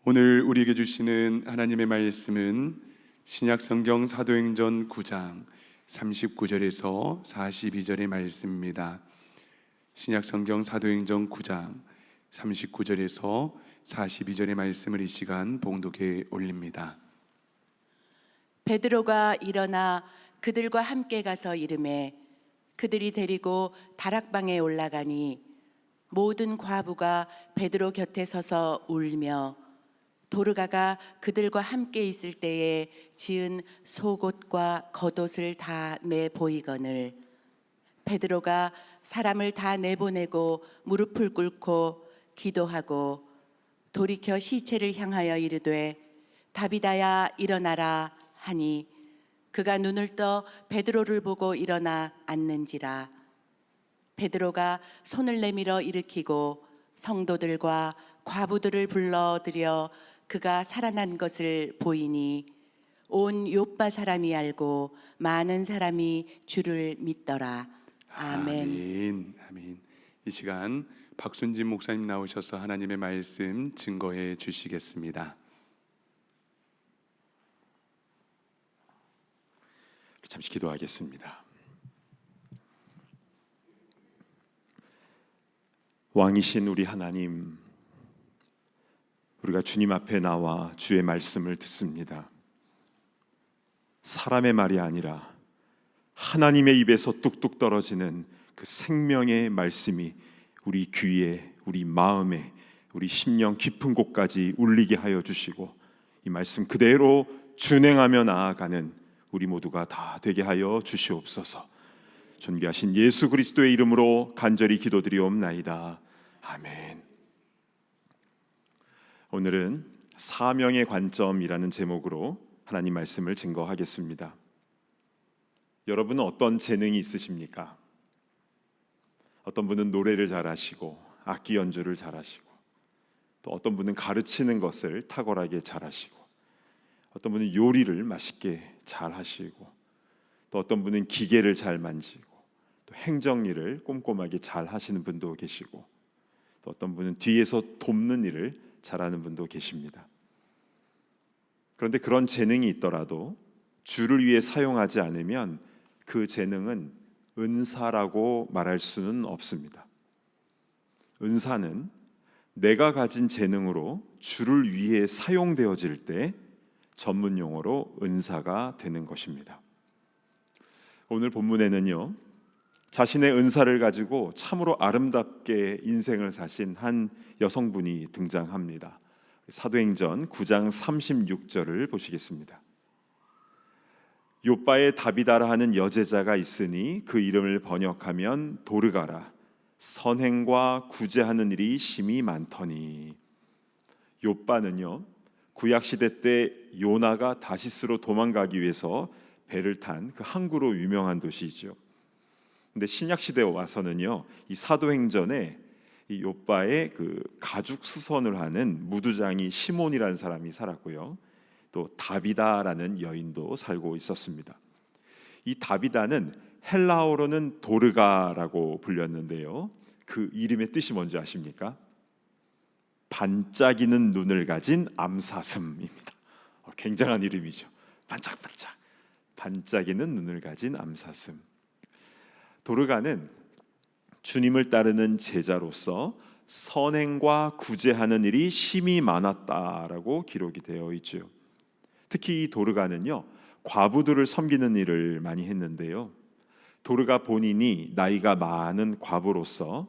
오늘 우리에게 주시는 하나님의 말씀은 신약성경 사도행전 9장 39절에서 42절의 말씀입니다. 신약성경 사도행전 9장 39절에서 42절의 말씀을 이 시간 봉독해 올립니다. 베드로가 일어나 그들과 함께 가서 이르매 그들이 데리고 다락방에 올라가니 모든 과부가 베드로 곁에 서서 울며 도르가가 그들과 함께 있을 때에 지은 속옷과 겉옷을 다 내보이거늘 베드로가 사람을 다 내보내고 무릎을 꿇고 기도하고 돌이켜 시체를 향하여 이르되 다비다야 일어나라 하니 그가 눈을 떠 베드로를 보고 일어나 앉는지라. 베드로가 손을 내밀어 일으키고 성도들과 과부들을 불러들여 그가 살아난 것을 보이니 온 요빠 사람이 알고 많은 사람이 주를 믿더라. 아멘. 아멘. 이 시간 박순진 목사님 나오셔서 하나님의 말씀 증거해 주시겠습니다. 잠시 기도하겠습니다. 왕이신 우리 하나님, 우리가 주님 앞에 나와 주의 말씀을 듣습니다. 사람의 말이 아니라 하나님의 입에서 뚝뚝 떨어지는 그 생명의 말씀이 우리 귀에, 우리 마음에, 우리 심령 깊은 곳까지 울리게 하여 주시고 이 말씀 그대로 준행하며 나아가는 우리 모두가 다 되게 하여 주시옵소서. 존귀하신 예수 그리스도의 이름으로 간절히 기도드리옵나이다. 아멘. 오늘은 사명의 관점이라는 제목으로 하나님 말씀을 증거하겠습니다. 여러분은 어떤 재능이 있으십니까? 어떤 분은 노래를 잘하시고 악기 연주를 잘하시고, 또 어떤 분은 가르치는 것을 탁월하게 잘하시고, 어떤 분은 요리를 맛있게 잘하시고, 또 어떤 분은 기계를 잘 만지고, 또 행정일을 꼼꼼하게 잘 하시는 분도 계시고, 또 어떤 분은 뒤에서 돕는 일을 잘하는 분도 계십니다. 그런데 그런 재능이 있더라도 주를 위해 사용하지 않으면 그 재능은 은사라고 말할 수는 없습니다. 은사는 내가 가진 재능으로 주를 위해 사용되어질 때 전문 용어로 은사가 되는 것입니다. 오늘 본문에는요, 자신의 은사를 가지고 참으로 아름답게 인생을 사신 한 여성분이 등장합니다. 사도행전 9장 36절을 보시겠습니다. 요빠에 다비다라 하는 여제자가 있으니 그 이름을 번역하면 도르가라. 선행과 구제하는 일이 심히 많더니. 요빠는요, 구약시대 때 요나가 다시스로 도망가기 위해서 배를 탄 그 항구로 유명한 도시이죠. 근데 신약시대에 와서는요, 이 사도행전에 이 요빠에 그 가죽 수선을 하는 무두장이 시몬이라는 사람이 살았고요, 또 다비다라는 여인도 살고 있었습니다. 이 다비다는 헬라어로는 도르가라고 불렸는데요, 그 이름의 뜻이 뭔지 아십니까? 반짝이는 눈을 가진 암사슴입니다. 굉장한 이름이죠. 반짝반짝 반짝이는 눈을 가진 암사슴. 도르가는 주님을 따르는 제자로서 선행과 구제하는 일이 심히 많았다라고 기록이 되어 있죠. 특히 이 도르가는요, 과부들을 섬기는 일을 많이 했는데요, 도르가 본인이 나이가 많은 과부로서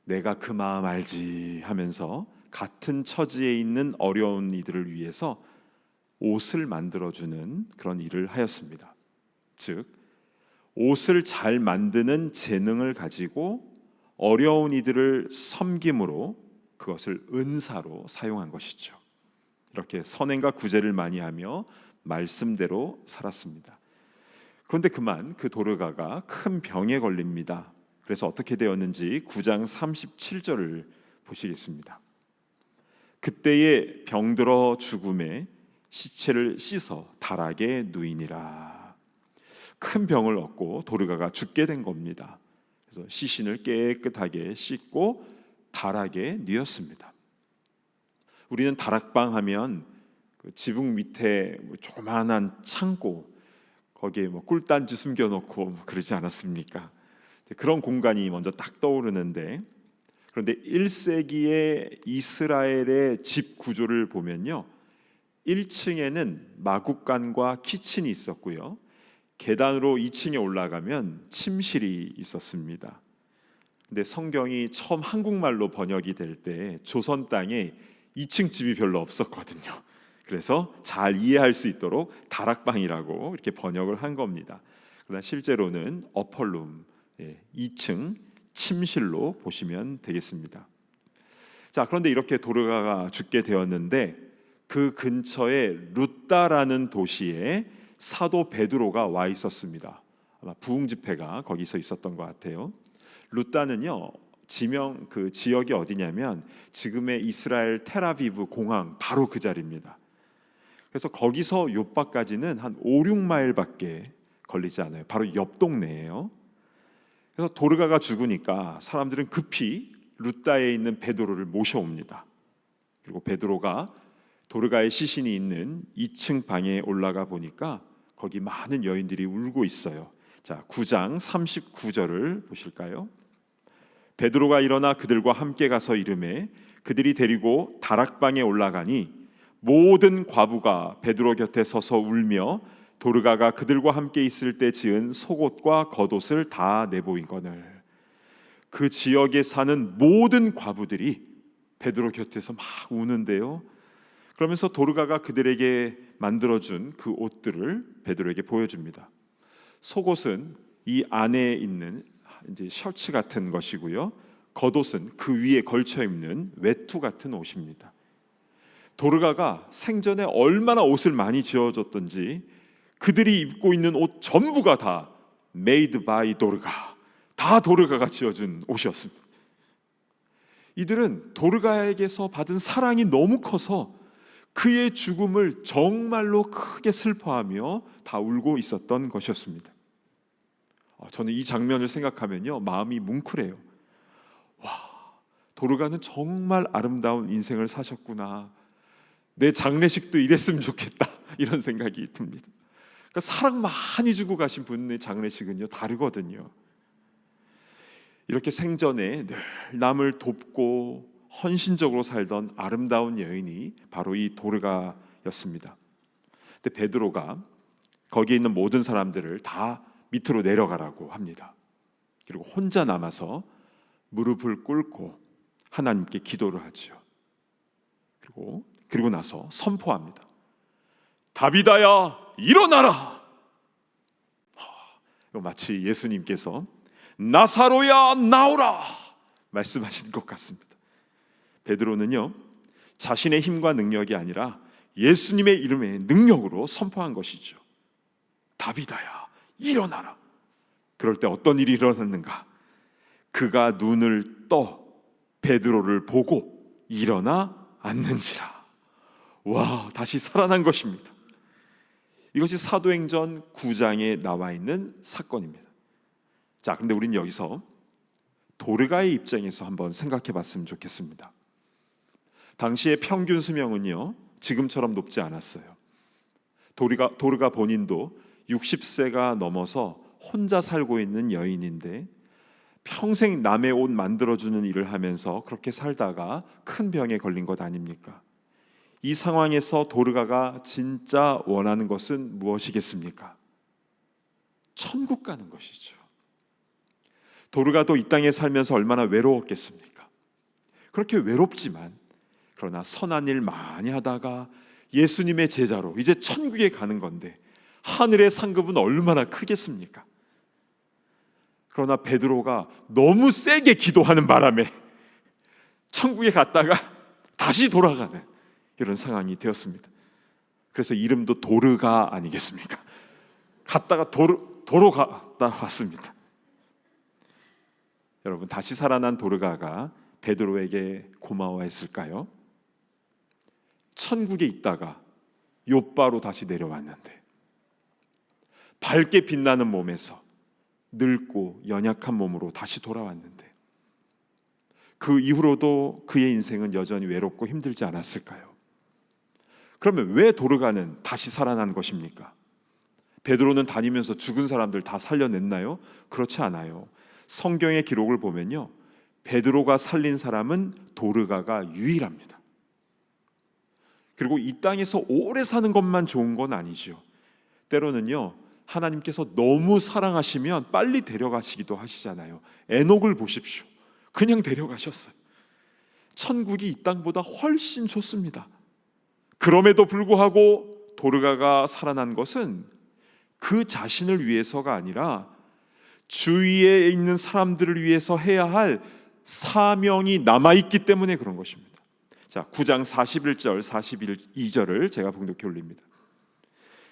내가 그 마음 알지 하면서 같은 처지에 있는 어려운 이들을 위해서 옷을 만들어주는 그런 일을 하였습니다. 즉, 옷을 잘 만드는 재능을 가지고 어려운 이들을 섬김으로 그것을 은사로 사용한 것이죠. 이렇게 선행과 구제를 많이 하며 말씀대로 살았습니다. 그런데 그만 그 도르가가 큰 병에 걸립니다. 그래서 어떻게 되었는지 9장 37절을 보시겠습니다. 그때에 병들어 죽음에 시체를 씻어 다락에 누이니라. 큰 병을 얻고 도르가가 죽게 된 겁니다. 그래서 시신을 깨끗하게 씻고 다락에 뉘었습니다. 우리는 다락방 하면 그 지붕 밑에 뭐 조그마한 창고, 거기에 뭐 꿀단지 숨겨놓고 뭐 그러지 않았습니까? 그런 공간이 먼저 딱 떠오르는데, 그런데 1세기의 이스라엘의 집 구조를 보면요, 1층에는 마구간과 키친이 있었고요, 계단으로 2층에 올라가면 침실이 있었습니다. 근데 성경이 처음 한국말로 번역이 될 때 조선 땅에 2층 집이 별로 없었거든요. 그래서 잘 이해할 수 있도록 다락방이라고 이렇게 번역을 한 겁니다. 그러나 실제로는 어퍼룸, 2층 침실로 보시면 되겠습니다. 자, 그런데 이렇게 도르가가 죽게 되었는데 그 근처에 룻다라는 도시에 사도 베드로가 와 있었습니다. 아마 부흥 집회가 거기서 있었던 것 같아요. 룻다는요, 지명 그 지역이 어디냐면 지금의 이스라엘 텔아비브 공항 바로 그 자리입니다. 그래서 거기서 요바까지는 한 5, 6마일밖에 걸리지 않아요. 바로 옆 동네예요. 그래서 도르가가 죽으니까 사람들은 급히 룻다에 있는 베드로를 모셔옵니다. 그리고 베드로가 도르가의 시신이 있는 2층 방에 올라가 보니까 거기 많은 여인들이 울고 있어요. 자, 9장 39절을 보실까요? 베드로가 일어나 그들과 함께 가서 이르매 그들이 데리고 다락방에 올라가니 모든 과부가 베드로 곁에 서서 울며 도르가가 그들과 함께 있을 때 지은 속옷과 겉옷을 다 내보이거늘. 그 지역에 사는 모든 과부들이 베드로 곁에서 막 우는데요, 그러면서 도르가가 그들에게 만들어준 그 옷들을 베드로에게 보여줍니다. 속옷은 이 안에 있는 이제 셔츠 같은 것이고요, 겉옷은 그 위에 걸쳐 입는 외투 같은 옷입니다. 도르가가 생전에 얼마나 옷을 많이 지어줬던지 그들이 입고 있는 옷 전부가 다 made by 도르가, 다 도르가가 지어준 옷이었습니다. 이들은 도르가에게서 받은 사랑이 너무 커서 그의 죽음을 정말로 크게 슬퍼하며 다 울고 있었던 것이었습니다. 저는 이 장면을 생각하면요, 마음이 뭉클해요. 와, 도르가는 정말 아름다운 인생을 사셨구나. 내 장례식도 이랬으면 좋겠다, 이런 생각이 듭니다. 그러니까 사랑 많이 주고 가신 분의 장례식은요 다르거든요. 이렇게 생전에 늘 남을 돕고 헌신적으로 살던 아름다운 여인이 바로 이 도르가였습니다. 근데 베드로가 거기에 있는 모든 사람들을 다 밑으로 내려가라고 합니다. 그리고 혼자 남아서 무릎을 꿇고 하나님께 기도를 하죠. 그리고 나서 선포합니다. 다비다야, 일어나라. 마치 예수님께서 나사로야, 나오라 말씀하신 것 같습니다. 베드로는요, 자신의 힘과 능력이 아니라 예수님의 이름의 능력으로 선포한 것이죠. 다비다야, 일어나라. 그럴 때 어떤 일이 일어났는가? 그가 눈을 떠 베드로를 보고 일어나 앉는지라. 와, 다시 살아난 것입니다. 이것이 사도행전 9장에 나와 있는 사건입니다. 자, 그런데 우리는 여기서 도르가의 입장에서 한번 생각해 봤으면 좋겠습니다. 당시의 평균 수명은요 지금처럼 높지 않았어요. 도르가 본인도 60세가 넘어서 혼자 살고 있는 여인인데 평생 남의 옷 만들어주는 일을 하면서 그렇게 살다가 큰 병에 걸린 것 아닙니까? 이 상황에서 도르가가 진짜 원하는 것은 무엇이겠습니까? 천국 가는 것이죠. 도르가도 이 땅에 살면서 얼마나 외로웠겠습니까? 그렇게 외롭지만 그러나 선한 일 많이 하다가 예수님의 제자로 이제 천국에 가는 건데 하늘의 상급은 얼마나 크겠습니까? 그러나 베드로가 너무 세게 기도하는 바람에 천국에 갔다가 다시 돌아가는 이런 상황이 되었습니다. 그래서 이름도 도르가 아니겠습니까? 갔다가 도로 갔다 왔습니다. 여러분, 다시 살아난 도르가가 베드로에게 고마워했을까요? 천국에 있다가 요바로 다시 내려왔는데 밝게 빛나는 몸에서 늙고 연약한 몸으로 다시 돌아왔는데 그 이후로도 그의 인생은 여전히 외롭고 힘들지 않았을까요? 그러면 왜 도르가는 다시 살아난 것입니까? 베드로는 다니면서 죽은 사람들 다 살려냈나요? 그렇지 않아요. 성경의 기록을 보면요, 베드로가 살린 사람은 도르가가 유일합니다. 그리고 이 땅에서 오래 사는 것만 좋은 건 아니죠. 때로는요, 하나님께서 너무 사랑하시면 빨리 데려가시기도 하시잖아요. 에녹을 보십시오. 그냥 데려가셨어요. 천국이 이 땅보다 훨씬 좋습니다. 그럼에도 불구하고 도르가가 살아난 것은 그 자신을 위해서가 아니라 주위에 있는 사람들을 위해서 해야 할 사명이 남아있기 때문에 그런 것입니다. 자, 9장 41절 42절을 제가 봉독해 올립니다.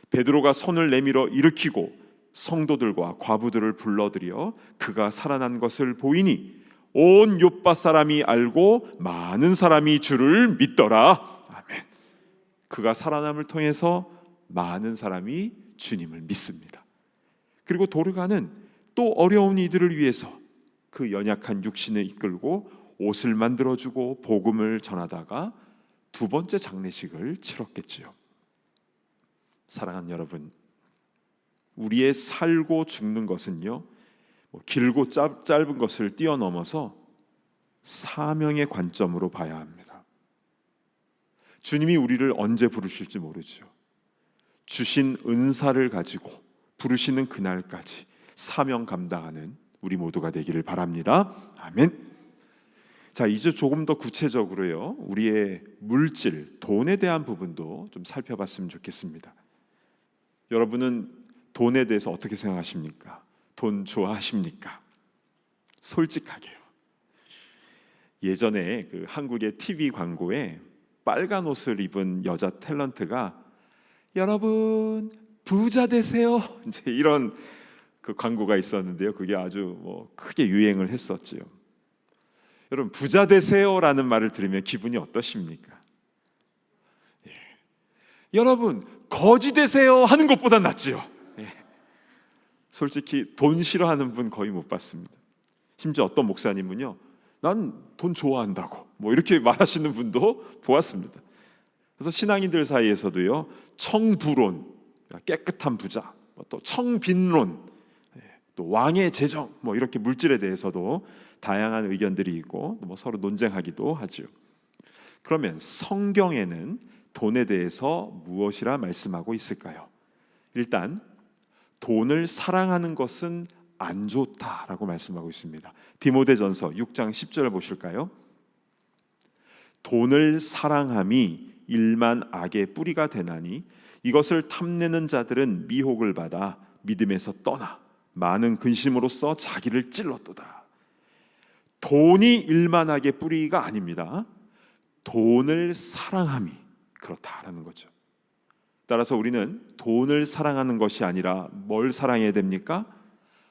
베드로가 손을 내밀어 일으키고 성도들과 과부들을 불러들여 그가 살아난 것을 보이니 온 요빠 사람이 알고 많은 사람이 주를 믿더라. 아멘. 그가 살아남을 통해서 많은 사람이 주님을 믿습니다. 그리고 도르가는 또 어려운 이들을 위해서 그 연약한 육신을 이끌고 옷을 만들어주고 복음을 전하다가 두 번째 장례식을 치렀겠지요. 사랑하는 여러분, 우리의 살고 죽는 것은요, 길고 짧은 것을 뛰어넘어서 사명의 관점으로 봐야 합니다. 주님이 우리를 언제 부르실지 모르죠. 주신 은사를 가지고 부르시는 그날까지 사명 감당하는 우리 모두가 되기를 바랍니다. 아멘. 자, 이제 조금 더 구체적으로요, 우리의 물질, 돈에 대한 부분도 좀 살펴봤으면 좋겠습니다. 여러분은 돈에 대해서 어떻게 생각하십니까? 돈 좋아하십니까? 솔직하게요. 예전에 그 한국의 TV 광고에 빨간 옷을 입은 여자 탤런트가 여러분 부자 되세요, 이제 이런 그 광고가 있었는데요. 그게 아주 크게 유행을 했었지요. 여러분, 부자 되세요라는 말을 들으면 기분이 어떠십니까? 예. 여러분 거지 되세요 하는 것보다 낫지요. 예. 솔직히 돈 싫어하는 분 거의 못 봤습니다. 심지어 어떤 목사님은요, 난 돈 좋아한다고 이렇게 말하시는 분도 보았습니다. 그래서 신앙인들 사이에서도요, 청부론, 깨끗한 부자, 또 청빈론, 또 왕의 재정, 이렇게 물질에 대해서도 다양한 의견들이 있고 서로 논쟁하기도 하죠. 그러면 성경에는 돈에 대해서 무엇이라 말씀하고 있을까요? 일단 돈을 사랑하는 것은 안 좋다라고 말씀하고 있습니다. 디모데전서 6장 10절을 보실까요? 돈을 사랑함이 일만 악의 뿌리가 되나니 이것을 탐내는 자들은 미혹을 받아 믿음에서 떠나 많은 근심으로써 자기를 찔렀도다. 돈이 일만 악의 뿌리가 아닙니다. 돈을 사랑함이 그렇다라는 거죠. 따라서 우리는 돈을 사랑하는 것이 아니라 뭘 사랑해야 됩니까?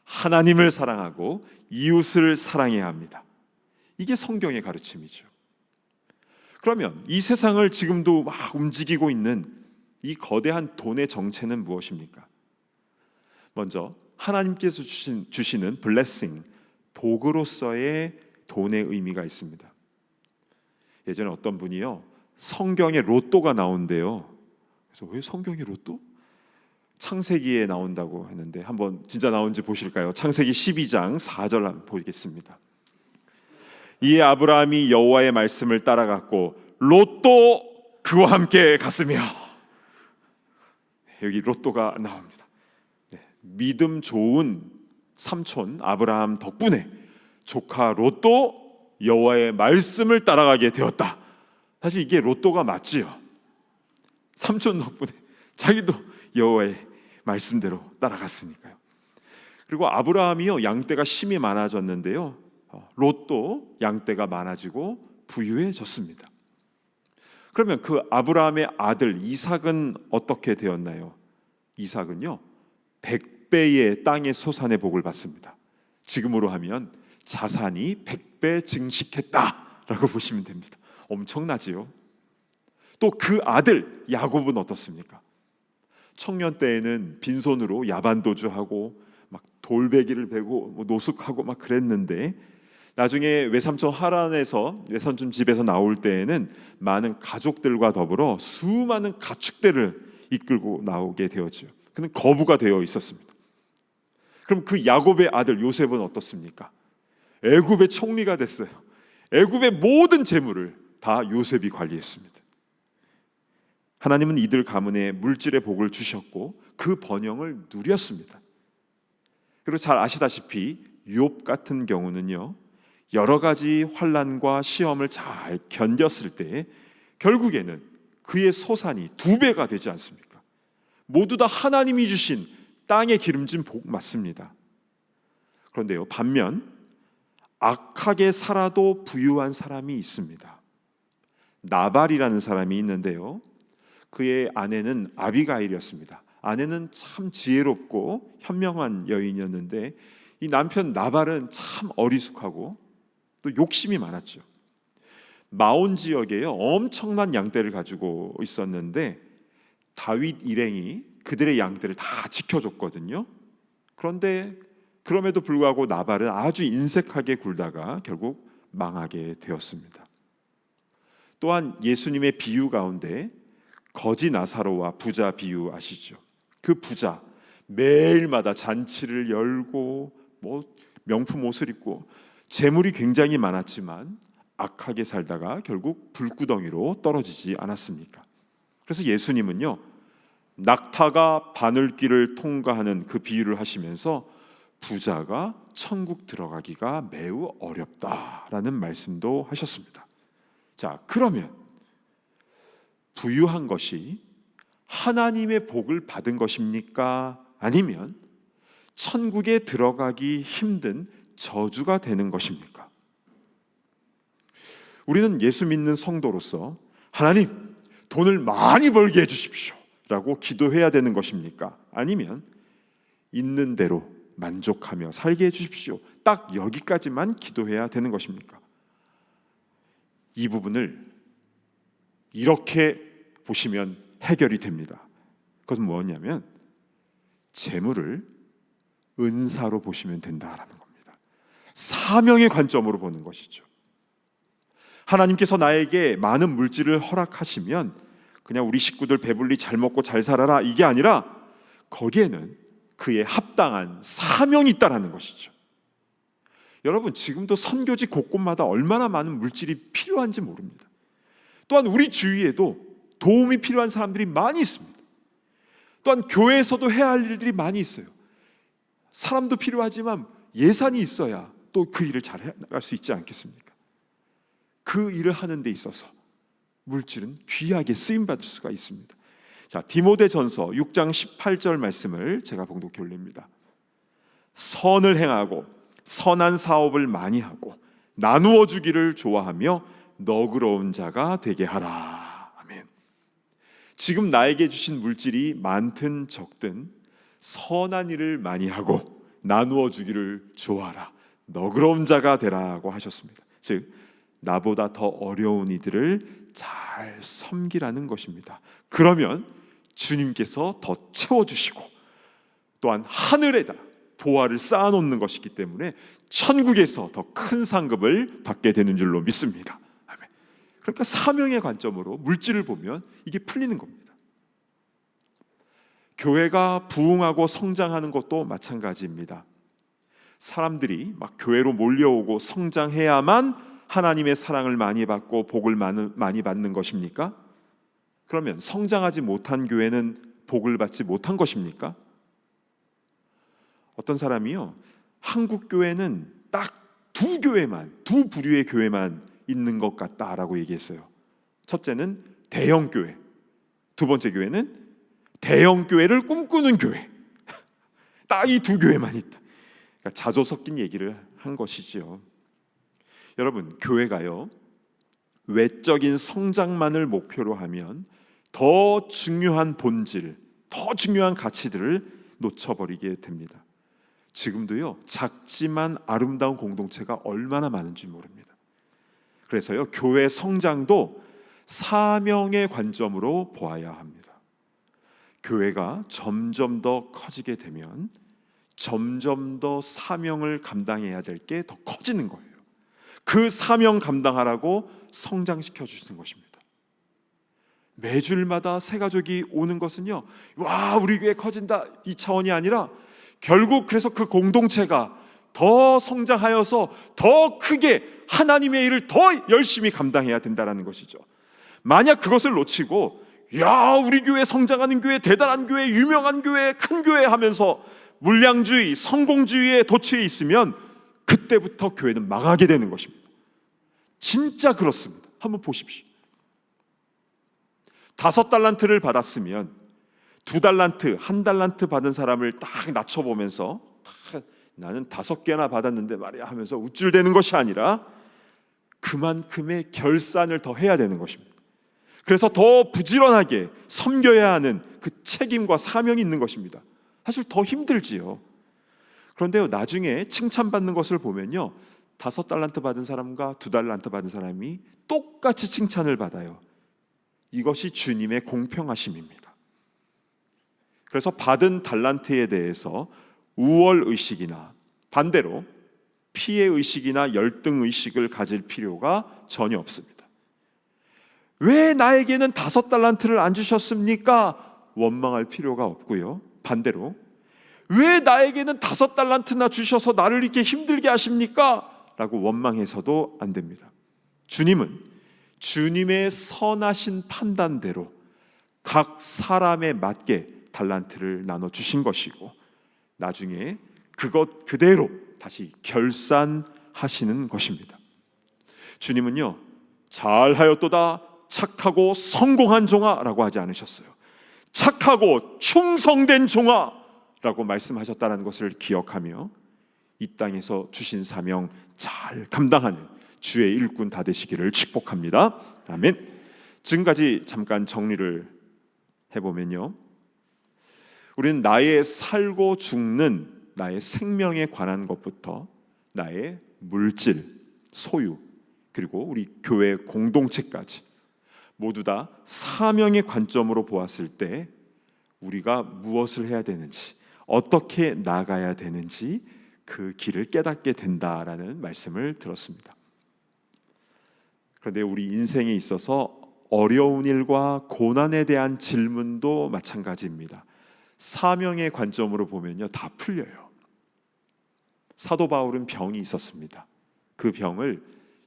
하나님을 사랑하고 이웃을 사랑해야 합니다. 이게 성경의 가르침이죠. 그러면 이 세상을 지금도 막 움직이고 있는 이 거대한 돈의 정체는 무엇입니까? 먼저 하나님께서 주시는 블레싱, 복으로서의 돈의 의미가 있습니다. 예전에 어떤 분이요, 성경에 로또가 나온대요. 그래서 왜 성경에 로또? 창세기에 나온다고 했는데 한번 진짜 나온지 보실까요? 창세기 12장 4절 한번 보겠습니다. 이에 아브라함이 여호와의 말씀을 따라갔고 롯도 그와 함께 갔으며, 여기 로또가 나옵니다. 믿음 좋은 삼촌 아브라함 덕분에 조카 롯도 여호와의 말씀을 따라가게 되었다. 사실 이게 로또가 맞지요. 삼촌 덕분에 자기도 여호와의 말씀대로 따라갔으니까요. 그리고 아브라함이요, 양떼가 심히 많아졌는데요, 롯도 양떼가 많아지고 부유해졌습니다. 그러면 그 아브라함의 아들 이삭은 어떻게 되었나요? 이삭은요, 100배의 땅의 소산의 복을 받습니다. 지금으로 하면 자산이 100배 증식했다라고 보시면 됩니다. 엄청나지요. 또 그 아들 야곱은 어떻습니까? 청년 때에는 빈손으로 야반도주하고 막 돌베기를 베고 노숙하고 막 그랬는데 나중에 외삼촌 하란에서 외삼촌 집에서 나올 때에는 많은 가족들과 더불어 수많은 가축대를 이끌고 나오게 되었죠. 그는 거부가 되어 있었습니다. 그럼 그 야곱의 아들 요셉은 어떻습니까? 애굽의 총리가 됐어요. 애굽의 모든 재물을 다 요셉이 관리했습니다. 하나님은 이들 가문에 물질의 복을 주셨고 그 번영을 누렸습니다. 그리고 잘 아시다시피 욥 같은 경우는요, 여러 가지 환난과 시험을 잘 견뎠을 때 결국에는 그의 소산이 2배가 되지 않습니까? 모두 다 하나님이 주신 땅에 기름진 복 맞습니다. 그런데요, 반면 악하게 살아도 부유한 사람이 있습니다. 나발이라는 사람이 있는데요, 그의 아내는 아비가일이었습니다. 아내는 참 지혜롭고 현명한 여인이었는데 이 남편 나발은 참 어리숙하고 또 욕심이 많았죠. 마온 지역에요, 엄청난 양떼를 가지고 있었는데 다윗 일행이 그들의 양떼를 다 지켜줬거든요. 그런데 그럼에도 불구하고 나발은 아주 인색하게 굴다가 결국 망하게 되었습니다. 또한 예수님의 비유 가운데 거지 나사로와 부자 비유 아시죠? 그 부자 매일마다 잔치를 열고 명품 옷을 입고 재물이 굉장히 많았지만 악하게 살다가 결국 불구덩이로 떨어지지 않았습니까? 그래서 예수님은요, 낙타가 바늘길을 통과하는 그 비유를 하시면서 부자가 천국 들어가기가 매우 어렵다라는 말씀도 하셨습니다. 자, 그러면 부유한 것이 하나님의 복을 받은 것입니까? 아니면 천국에 들어가기 힘든 저주가 되는 것입니까? 우리는 예수 믿는 성도로서 하나님, 돈을 많이 벌게 해주십시오 라고 기도해야 되는 것입니까? 아니면 있는 대로 만족하며 살게 해주십시오, 딱 여기까지만 기도해야 되는 것입니까? 이 부분을 이렇게 보시면 해결이 됩니다. 그것은 뭐냐면 재물을 은사로 보시면 된다라는 겁니다. 사명의 관점으로 보는 것이죠. 하나님께서 나에게 많은 물질을 허락하시면 그냥 우리 식구들 배불리 잘 먹고 잘 살아라, 이게 아니라 거기에는 그에 합당한 사명이 있다라는 것이죠. 여러분, 지금도 선교지 곳곳마다 얼마나 많은 물질이 필요한지 모릅니다. 또한 우리 주위에도 도움이 필요한 사람들이 많이 있습니다. 또한 교회에서도 해야 할 일들이 많이 있어요. 사람도 필요하지만 예산이 있어야 또 그 일을 잘 해나갈 수 있지 않겠습니까? 그 일을 하는 데 있어서 물질은 귀하게 쓰임받을 수가 있습니다. 자, 디모데전서 6장 18절 말씀을 제가 봉독해 올립니다. 선을 행하고 선한 사업을 많이 하고 나누어 주기를 좋아하며 너그러운 자가 되게 하라. 아멘. 지금 나에게 주신 물질이 많든 적든 선한 일을 많이 하고 나누어 주기를 좋아하라, 너그러운 자가 되라고 하셨습니다. 즉, 나보다 더 어려운 이들을 잘 섬기라는 것입니다. 그러면 주님께서 더 채워주시고 또한 하늘에다 보화를 쌓아놓는 것이기 때문에 천국에서 더 큰 상급을 받게 되는 줄로 믿습니다. 아멘. 그러니까 사명의 관점으로 물질을 보면 이게 풀리는 겁니다. 교회가 부흥하고 성장하는 것도 마찬가지입니다. 사람들이 막 교회로 몰려오고 성장해야만 하나님의 사랑을 많이 받고 복을 많이 받는 것입니까? 그러면 성장하지 못한 교회는 복을 받지 못한 것입니까? 어떤 사람이요, 한국 교회는 딱 두 부류의 교회만 있는 것 같다라고 얘기했어요. 첫째는 대형 교회, 두 번째 교회는 대형 교회를 꿈꾸는 교회. 딱 이 두 교회만 있다. 그러니까 자조 섞인 얘기를 한 것이지요. 여러분, 교회가요, 외적인 성장만을 목표로 하면 더 중요한 본질, 더 중요한 가치들을 놓쳐버리게 됩니다. 지금도요, 작지만 아름다운 공동체가 얼마나 많은지 모릅니다. 그래서요, 교회 성장도 사명의 관점으로 보아야 합니다. 교회가 점점 더 커지게 되면 점점 더 사명을 감당해야 될 게 더 커지는 거예요. 그 사명 감당하라고 성장시켜 주시는 것입니다. 매주일마다 새 가족이 오는 것은요, 와 우리 교회 커진다 이 차원이 아니라 결국 그래서 그 공동체가 더 성장하여서 더 크게 하나님의 일을 더 열심히 감당해야 된다는 것이죠. 만약 그것을 놓치고 야 우리 교회 성장하는 교회, 대단한 교회, 유명한 교회, 큰 교회 하면서 물량주의, 성공주의에 도취해 있으면 그때부터 교회는 망하게 되는 것입니다. 진짜 그렇습니다. 한번 보십시오. 5달란트를 받았으면 2달란트, 1달란트 받은 사람을 딱 낮춰보면서 나는 5개나 받았는데 말이야 하면서 우쭐대는 것이 아니라 그만큼의 결산을 더 해야 되는 것입니다. 그래서 더 부지런하게 섬겨야 하는 그 책임과 사명이 있는 것입니다. 사실 더 힘들지요. 그런데요, 나중에 칭찬받는 것을 보면요, 5달란트 받은 사람과 2달란트 받은 사람이 똑같이 칭찬을 받아요. 이것이 주님의 공평하심입니다. 그래서 받은 달란트에 대해서 우월의식이나 반대로 피해의식이나 열등의식을 가질 필요가 전혀 없습니다. 왜 나에게는 5달란트를 안 주셨습니까? 원망할 필요가 없고요. 반대로 왜 나에게는 5달란트나 주셔서 나를 이렇게 힘들게 하십니까? 라고 원망해서도 안 됩니다. 주님은 주님의 선하신 판단대로 각 사람에 맞게 달란트를 나눠주신 것이고 나중에 그것 그대로 다시 결산하시는 것입니다. 주님은요, 잘하였도다 착하고 성공한 종아 라고 하지 않으셨어요. 착하고 충성된 종아 라고 말씀하셨다는 것을 기억하며 이 땅에서 주신 사명 잘 감당하는 주의 일꾼 다 되시기를 축복합니다. 아멘. 지금까지 잠깐 정리를 해보면요, 우리는 나의 살고 죽는 나의 생명에 관한 것부터 나의 물질, 소유, 그리고 우리 교회 공동체까지 모두 다 사명의 관점으로 보았을 때 우리가 무엇을 해야 되는지, 어떻게 나가야 되는지 그 길을 깨닫게 된다라는 말씀을 들었습니다. 그런데 우리 인생에 있어서 어려운 일과 고난에 대한 질문도 마찬가지입니다. 사명의 관점으로 보면요, 다 풀려요. 사도 바울은 병이 있었습니다. 그 병을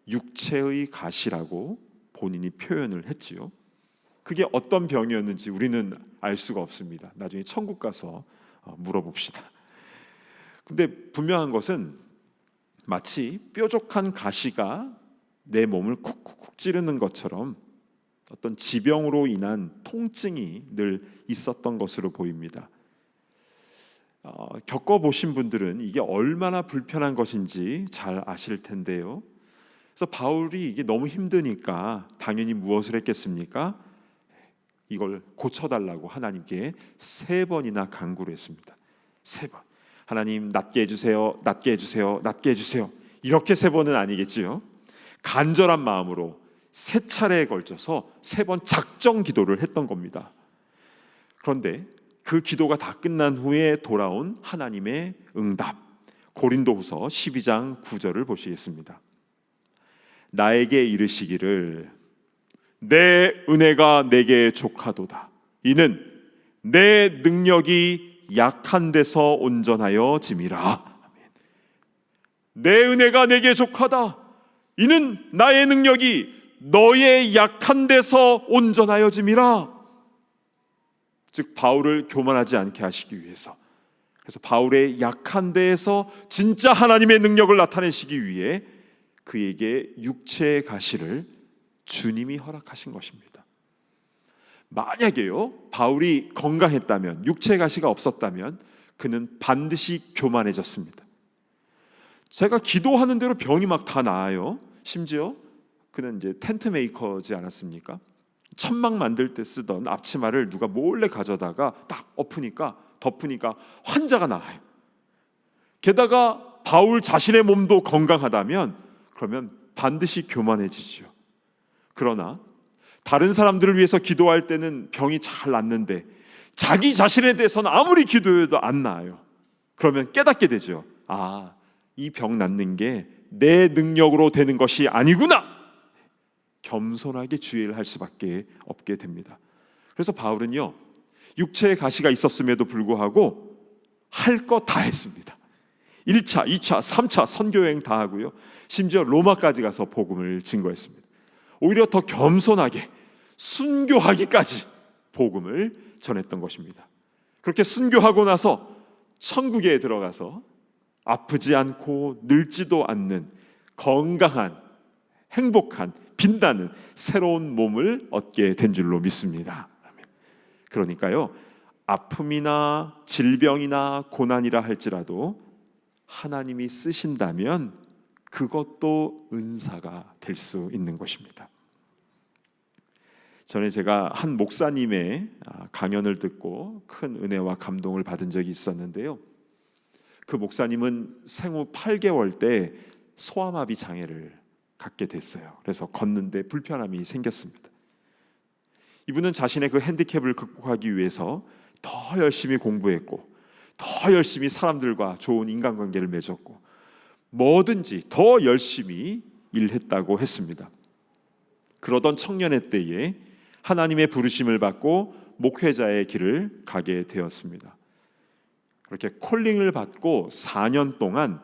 육체의 가시라고 본인이 표현을 했지요. 그게 어떤 병이었는지 우리는 알 수가 없습니다. 나중에 천국 가서 물어봅시다. 근데 분명한 것은 마치 뾰족한 가시가 내 몸을 쿡쿡쿡 찌르는 것처럼 어떤 지병으로 인한 통증이 늘 있었던 것으로 보입니다. 겪어보신 분들은 이게 얼마나 불편한 것인지 잘 아실 텐데요. 그래서 바울이 이게 너무 힘드니까 당연히 무엇을 했겠습니까? 이걸 고쳐달라고 하나님께 3번이나 간구를 했습니다. 3번. 하나님 낫게 해주세요, 낫게 해주세요, 낫게 해주세요. 이렇게 3번은 아니겠지요. 간절한 마음으로 3차례에 걸쳐서 3번 작정 기도를 했던 겁니다. 그런데 그 기도가 다 끝난 후에 돌아온 하나님의 응답, 고린도후서 12장 9절을 보시겠습니다. 나에게 이르시기를 내 은혜가 내게 족하도다. 이는 내 능력이 약한 데서 온전하여 짐이라. 내 은혜가 내게 족하다. 이는 나의 능력이 너의 약한 데서 온전하여 짐이라. 즉 바울을 교만하지 않게 하시기 위해서, 그래서 바울의 약한 데에서 진짜 하나님의 능력을 나타내시기 위해 그에게 육체의 가시를 주님이 허락하신 것입니다. 만약에요, 바울이 건강했다면, 육체의 가시가 없었다면 그는 반드시 교만해졌습니다. 제가 기도하는 대로 병이 막 다 나아요. 심지어 그는 이제 텐트 메이커지 않았습니까? 천막 만들 때 쓰던 앞치마를 누가 몰래 가져다가 딱 덮으니까 환자가 나아요. 게다가 바울 자신의 몸도 건강하다면 그러면 반드시 교만해지죠. 그러나 다른 사람들을 위해서 기도할 때는 병이 잘 낫는데 자기 자신에 대해서는 아무리 기도해도 안 나아요. 그러면 깨닫게 되죠. 아, 이 병 낫는 게 내 능력으로 되는 것이 아니구나, 겸손하게 주의를 할 수밖에 없게 됩니다. 그래서 바울은요, 육체의 가시가 있었음에도 불구하고 할 거 다 했습니다. 1차, 2차, 3차 선교여행 다 하고요, 심지어 로마까지 가서 복음을 증거했습니다. 오히려 더 겸손하게 순교하기까지 복음을 전했던 것입니다. 그렇게 순교하고 나서 천국에 들어가서 아프지 않고 늙지도 않는 건강한, 행복한, 빛나는 새로운 몸을 얻게 된 줄로 믿습니다. 그러니까요, 아픔이나 질병이나 고난이라 할지라도 하나님이 쓰신다면 그것도 은사가 될 수 있는 것입니다. 전에 제가 한 목사님의 강연을 듣고 큰 은혜와 감동을 받은 적이 있었는데요, 그 목사님은 생후 8개월 때 소아마비 장애를 갖게 됐어요. 그래서 걷는데 불편함이 생겼습니다. 이분은 자신의 그 핸디캡을 극복하기 위해서 더 열심히 공부했고, 더 열심히 사람들과 좋은 인간관계를 맺었고, 뭐든지 더 열심히 일했다고 했습니다. 그러던 청년의 때에 하나님의 부르심을 받고 목회자의 길을 가게 되었습니다. 그렇게 콜링을 받고 4년 동안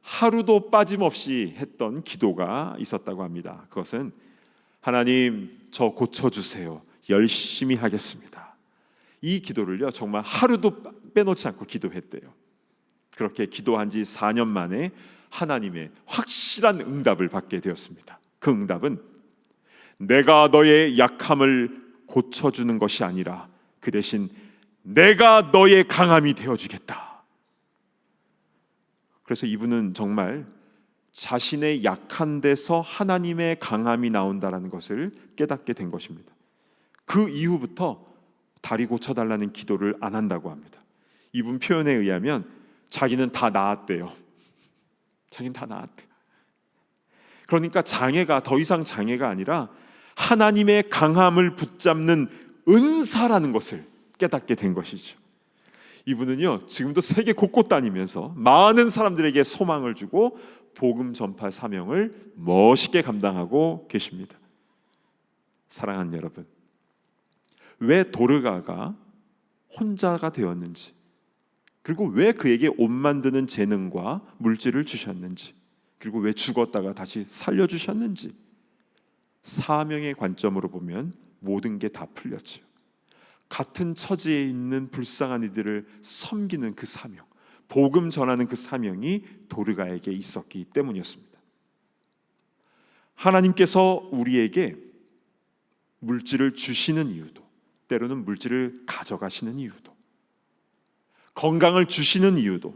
하루도 빠짐없이 했던 기도가 있었다고 합니다. 그것은 하나님, 저 고쳐주세요, 열심히 하겠습니다. 이 기도를요, 정말 하루도 빼놓지 않고 기도했대요. 그렇게 기도한 지 4년 만에 하나님의 확실한 응답을 받게 되었습니다. 그 응답은 내가 너의 약함을 고쳐주는 것이 아니라 그 대신 내가 너의 강함이 되어주겠다. 그래서 이분은 정말 자신의 약한 데서 하나님의 강함이 나온다는 것을 깨닫게 된 것입니다. 그 이후부터 다리 고쳐달라는 기도를 안 한다고 합니다. 이분 표현에 의하면 자기는 다 나았대요. 자기는 다 나았대요. 그러니까 장애가 더 이상 장애가 아니라 하나님의 강함을 붙잡는 은사라는 것을 깨닫게 된 것이죠. 이분은요, 지금도 세계 곳곳 다니면서 많은 사람들에게 소망을 주고 복음 전파 사명을 멋있게 감당하고 계십니다. 사랑하는 여러분, 왜 도르가가 혼자가 되었는지, 그리고 왜 그에게 옷 만드는 재능과 물질을 주셨는지, 그리고 왜 죽었다가 다시 살려주셨는지, 사명의 관점으로 보면 모든 게 다 풀렸죠. 같은 처지에 있는 불쌍한 이들을 섬기는 그 사명, 복음 전하는 그 사명이 도르가에게 있었기 때문이었습니다. 하나님께서 우리에게 물질을 주시는 이유도, 때로는 물질을 가져가시는 이유도, 건강을 주시는 이유도,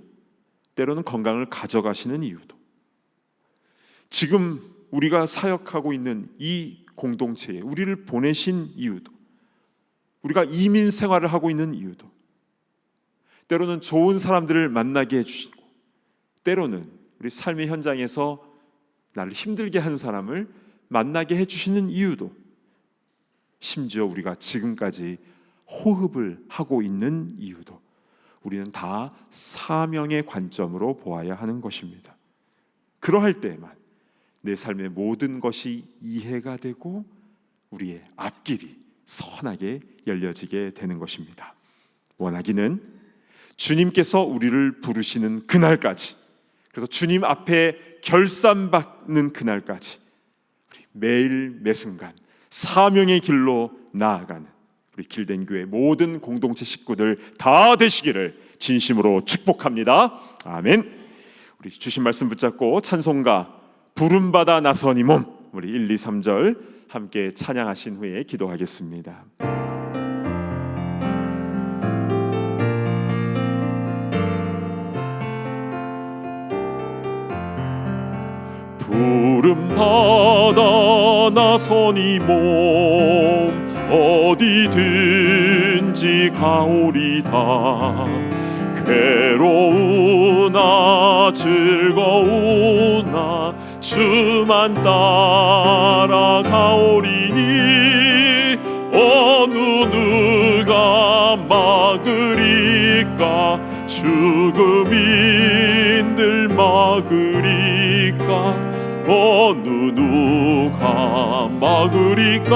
때로는 건강을 가져가시는 이유도, 지금 우리가 사역하고 있는 이 공동체에 우리를 보내신 이유도, 우리가 이민 생활을 하고 있는 이유도, 때로는 좋은 사람들을 만나게 해주시고, 때로는 우리 삶의 현장에서 나를 힘들게 하는 사람을 만나게 해주시는 이유도, 심지어 우리가 지금까지 호흡을 하고 있는 이유도, 우리는 다 사명의 관점으로 보아야 하는 것입니다. 그러할 때에만 내 삶의 모든 것이 이해가 되고 우리의 앞길이 선하게 열려지게 되는 것입니다. 원하기는 주님께서 우리를 부르시는 그날까지, 그래서 주님 앞에 결산받는 그날까지 우리 매일 매순간 사명의 길로 나아가는 우리 길된 교회 모든 공동체 식구들 다 되시기를 진심으로 축복합니다. 아멘. 우리 주신 말씀 붙잡고 찬송가 부름받아 나선 이 몸, 우리 1, 2, 3절 함께 찬양하신 후에 기도하겠습니다. 부름받아 나선 이 몸 어디든지 가오리다. 괴로우나 즐거우나 주만 따라가오리니 어느 누가 막으리까. 죽음인들 막으리까. 어느 누가 막으리까?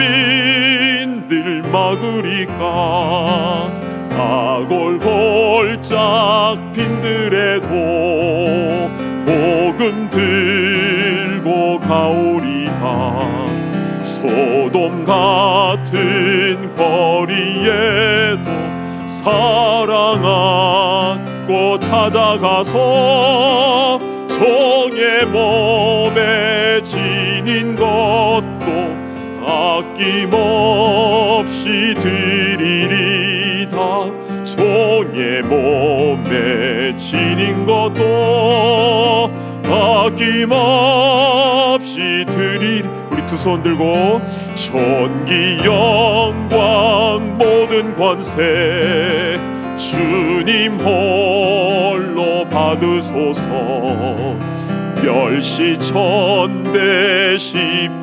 죽음인들 막으리까? 아골골짝 빈들에도 복음 들고 가오리다. 소돔 같은 거리에도 사랑 안고 찾아가서 정의 몸에 지닌 것도 아낌없이 드리리다. 종의 몸에 지닌 것도 아낌없이 드리리. 우리 두 손 들고 존귀 영광 모든 권세 주님 홀로 받으소서. 멸시천대 십자가는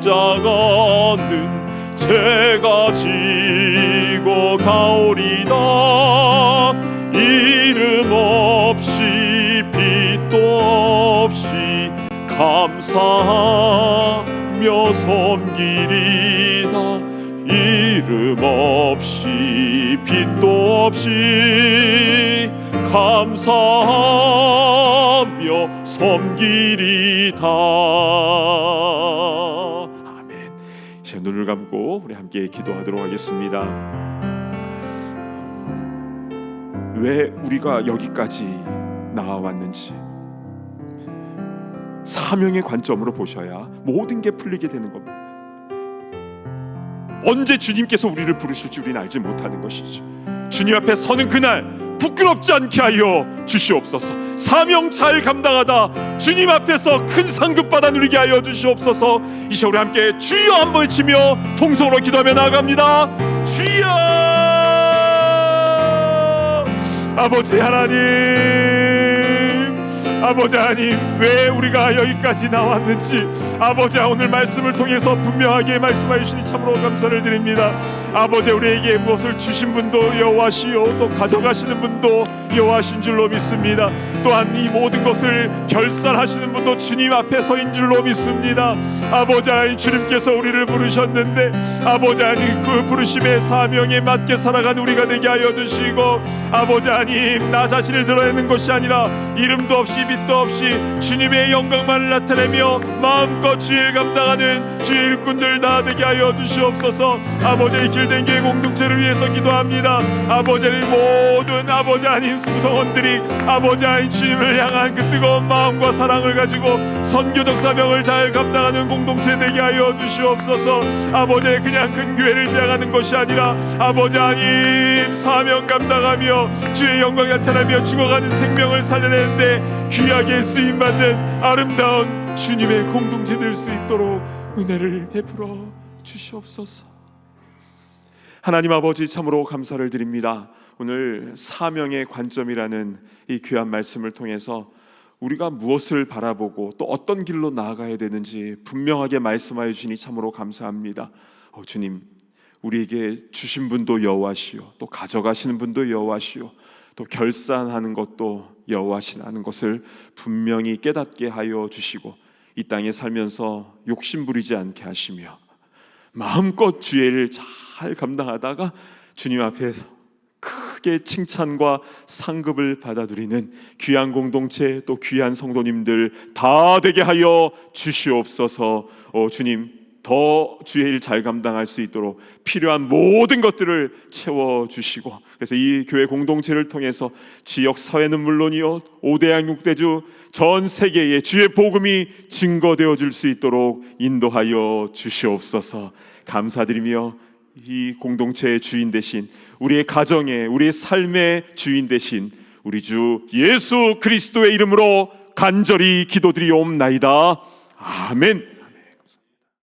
제가 지고 가오리다. 이름 없이 빛도 없이 감사하며 섬기리다. 이름 없이 빛도 없이 감사하며 섬기리다. 아멘. 이제 눈을 감고 우리 함께 기도하도록 하겠습니다. 왜 우리가 여기까지 나와왔는지 사명의 관점으로 보셔야 모든 게 풀리게 되는 겁니다. 언제 주님께서 우리를 부르실지 우리는 알지 못하는 것이죠. 주님 앞에 서는 그날 부끄럽지 않게 하여 주시옵소서. 사명 잘 감당하다 주님 앞에서 큰 상급 받아 누리게 하여 주시옵소서. 이제 우리 함께 주여 한번 외치며 통성으로 기도하며 나아갑니다. 주여. 아버지 하나님, 아버지 하나님, 왜 우리가 여기까지 나왔는지 아버지 오늘 말씀을 통해서 분명하게 말씀하여 주시니 참으로 감사를 드립니다. 아버지 우리에게 무엇을 주신 분도 여호와시요 또 가져가시는 분도 여호와신 줄로 믿습니다. 또한 이 모든 것을 결산하시는 분도 주님 앞에 서인 줄로 믿습니다. 아버지 하나님, 주님께서 우리를 부르셨는데 아버지 하나님 그 부르심의 사명에 맞게 살아가는 우리가 되게 하여 주시고, 아버지 하나님 나 자신을 드러내는 것이 아니라 이름도 없이 빛도 없이 주님의 영광만을 나타내며 마음껏 주일 감당하는 주의 일꾼들 다 되게 하여 주시옵소서. 아버지의 길된 교회 공동체를 위해서 기도합니다. 아버지의 모든 아버지 하나님 구성원들이 아버지 하나님 주님을 향한 그 뜨거운 마음과 사랑을 가지고 선교적 사명을 잘 감당하는 공동체 되게 하여 주시옵소서. 아버지의 그냥 큰 교회를 향하는 것이 아니라 아버지 하나님 사명 감당하며 주의 영광이 나타나며 죽어가는 생명을 살려내는데 귀하게 쓰임받는 아름다운 주님의 공동체 될 수 있도록 은혜를 베풀어 주시옵소서. 하나님 아버지 참으로 감사를 드립니다. 오늘 사명의 관점이라는 이 귀한 말씀을 통해서 우리가 무엇을 바라보고 또 어떤 길로 나아가야 되는지 분명하게 말씀하여 주시니 참으로 감사합니다. 주님, 우리에게 주신 분도 여호와시요 또 가져가시는 분도 여호와시요 또 결산하는 것도 여호와시라는 것을 분명히 깨닫게 하여 주시고 이 땅에 살면서 욕심 부리지 않게 하시며 마음껏 주의 일을 잘 감당하다가 주님 앞에서 크게 칭찬과 상급을 받아들이는 귀한 공동체 또 귀한 성도님들 다 되게 하여 주시옵소서. 주님, 더 주의 일 잘 감당할 수 있도록 필요한 모든 것들을 채워주시고, 그래서 이 교회 공동체를 통해서 지역 사회는 물론이요 5대양 6대주 전 세계에 주의 복음이 증거되어 줄 수 있도록 인도하여 주시옵소서. 감사드리며 이 공동체의 주인 되신 우리의 가정의 우리의 삶의 주인 되신 우리 주 예수 그리스도의 이름으로 간절히 기도드리옵나이다. 아멘.